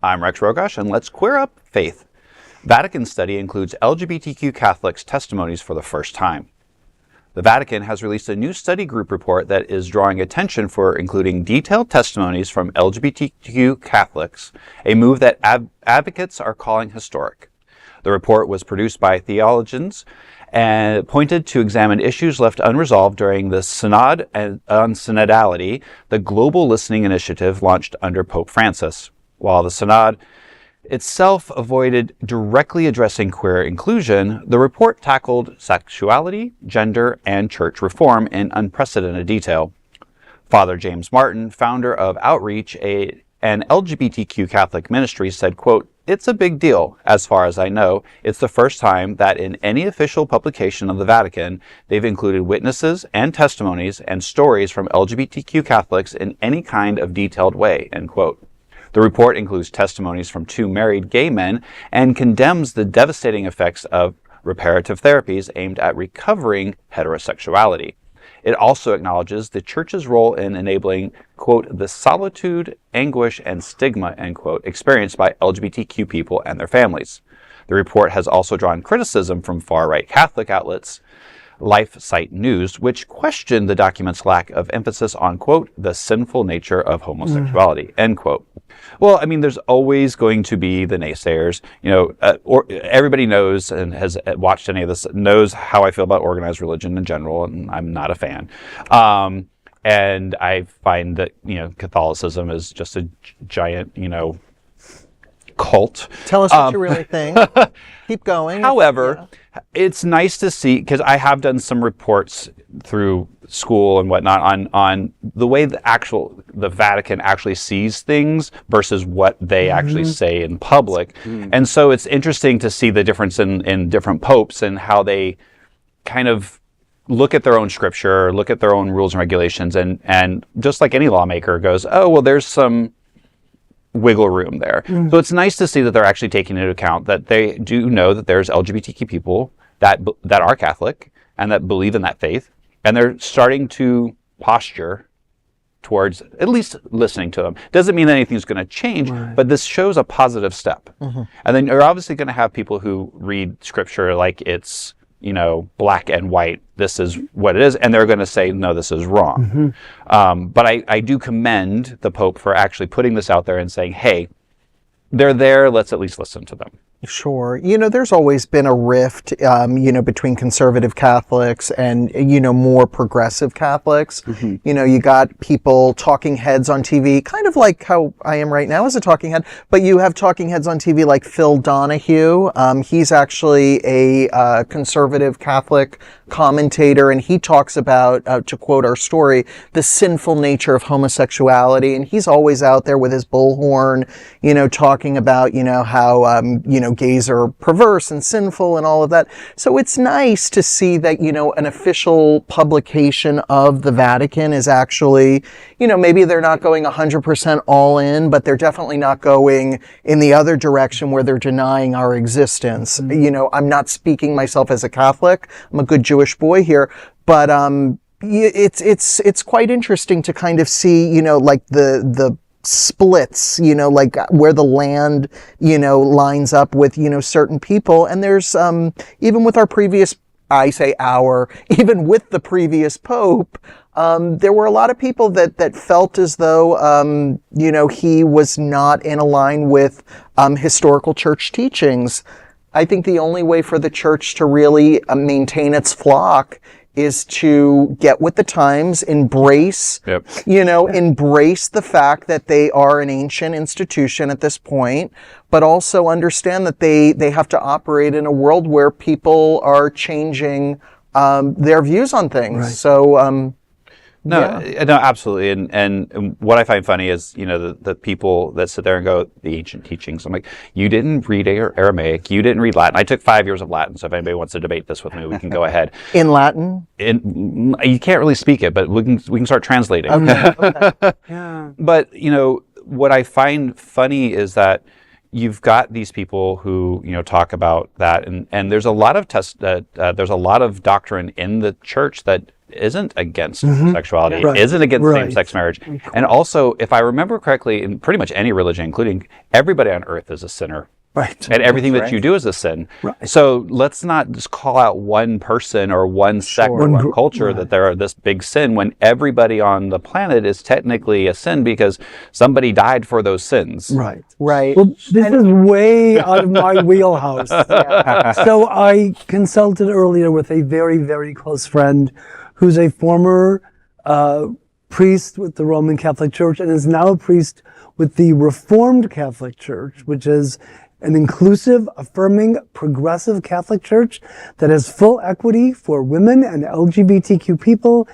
I'm Rex Rogosh, and let's queer up faith. Vatican study includes LGBTQ Catholics' testimonies for the first time. The Vatican has released a new study group report that is drawing attention for including detailed testimonies from LGBTQ Catholics, a move that advocates are calling historic. The report was produced by theologians and pointed to examine issues left unresolved during the Synod on Synodality, the global listening initiative launched under Pope Francis. While the Synod itself avoided directly addressing queer inclusion, the report tackled sexuality, gender, and church reform in unprecedented detail. Father James Martin, founder of Outreach, an LGBTQ Catholic ministry, said, quote, "It's a big deal. As far as I know, it's the first time that in any official publication of the Vatican, they've included witnesses and testimonies and stories from LGBTQ Catholics in any kind of detailed way," end quote. The report includes testimonies from 2 married gay men and condemns the devastating effects of reparative therapies aimed at recovering heterosexuality. It also acknowledges the Church's role in enabling, quote, "the solitude, anguish, and stigma," end quote, experienced by LGBTQ people and their families. The report has also drawn criticism from far-right Catholic outlets, LifeSiteNews, which questioned the document's lack of emphasis on, quote, "the sinful nature of homosexuality," end quote. Well, I mean, there's always going to be the naysayers. Everybody knows and has watched any of this, knows how I feel about organized religion in general, and I'm not a fan. And I find that, Catholicism is just a giant, cult. Tell us what you really think. Keep going. However, it's nice to see, because I have done some reports through school and whatnot on the way the Vatican actually sees things versus what they actually say in public. And so it's interesting to see the difference in different popes and how they kind of look at their own scripture, look at their own rules and regulations, and just like any lawmaker goes, oh, well, there's some wiggle room there. So it's nice to see that they're actually taking into account that they do know that there's LGBTQ people that are Catholic and that believe in that faith, and they're starting to posture towards at least listening to them. Doesn't mean anything's going to change, but this shows a positive step. And then you're obviously going to have people who read scripture like it's, black and white, this is what it is, and they're going to say, no, this is wrong. But I do commend the Pope for actually putting this out there and saying, hey, they're there, let's at least listen to them. Sure. There's always been a rift, between conservative Catholics and, more progressive Catholics. You got people, talking heads on TV, kind of like how I am right now as a talking head, but you have talking heads on TV like Phil Donahue. He's actually a conservative Catholic commentator, and he talks about, to quote our story, the sinful nature of homosexuality. And he's always out there with his bullhorn, talking about, how, gays are perverse and sinful and all of that. So it's nice to see that, an official publication of the Vatican is actually, maybe they're not going 100% all in, but they're definitely not going in the other direction where they're denying our existence. I'm not speaking myself as a Catholic. I'm a good Jewish boy here, but it's quite interesting to kind of see, like the splits, like where the land, lines up with, certain people. And there's, even with our previous, even with the previous Pope, there were a lot of people that felt as though, he was not in line with, historical church teachings. I think the only way for the church to really maintain its flock is to get with the times, embrace, embrace the fact that they are an ancient institution at this point, but also understand that they have to operate in a world where people are changing their views on things. Right. So, No, absolutely. And what I find funny is, the people that sit there and go, the ancient teachings. I'm like, you didn't read Aramaic, you didn't read Latin. I took 5 years of Latin, so if anybody wants to debate this with me, we can go ahead. In Latin? You can't really speak it, but we can start translating. Okay. Yeah. But, what I find funny is that, you've got these people who talk about that, and there's a lot of there's a lot of doctrine in the church that isn't against sexuality, isn't against same-sex marriage, and also, if I remember correctly, in pretty much any religion, including everybody on earth is a sinner. Right. And everything that you do is a sin. Right. So let's not just call out one person or one sect or one culture that they're this big sin, when everybody on the planet is technically a sin because somebody died for those sins. Right. Right. Well, this is way out of my wheelhouse. So I consulted earlier with a very, very close friend who's a former priest with the Roman Catholic Church and is now a priest with the Reformed Catholic Church, which is an inclusive, affirming, progressive Catholic Church that has full equity for women and LGBTQ people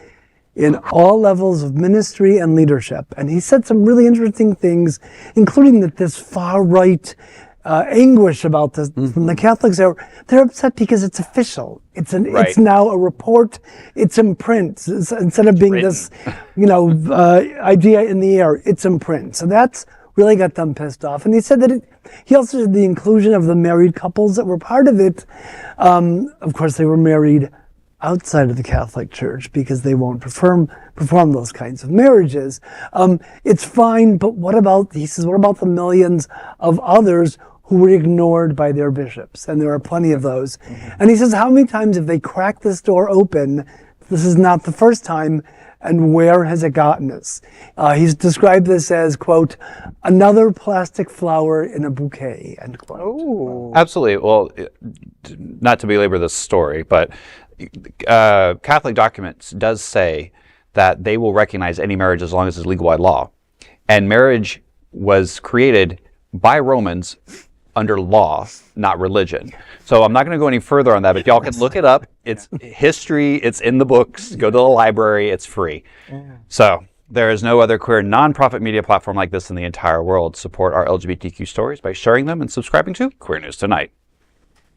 in all levels of ministry and leadership. And he said some really interesting things, including that this far-right anguish about this from the Catholics, they're upset because it's official. It's now a report. It's in print. Instead of being this, idea in the air, it's in print. So that's really got them pissed off. And he said that he also did the inclusion of the married couples that were part of it. Of course, they were married outside of the Catholic Church because they won't perform those kinds of marriages. It's fine, but what about the millions of others who were ignored by their bishops? And there are plenty of those. And he says, how many times have they cracked this door open? This is not the first time. And where has it gotten us? He's described this as, quote, another plastic flower in a bouquet, end quote. Oh. Absolutely. Well, not to belabor this story, but Catholic documents does say that they will recognize any marriage as long as it's legal by law. And marriage was created by Romans under law, not religion. So I'm not going to go any further on that, but y'all can look it up. It's history. It's in the books. Go to the library. It's free. So there is no other queer nonprofit media platform like this in the entire world. Support our LGBTQ stories by sharing them and subscribing to Queer News Tonight.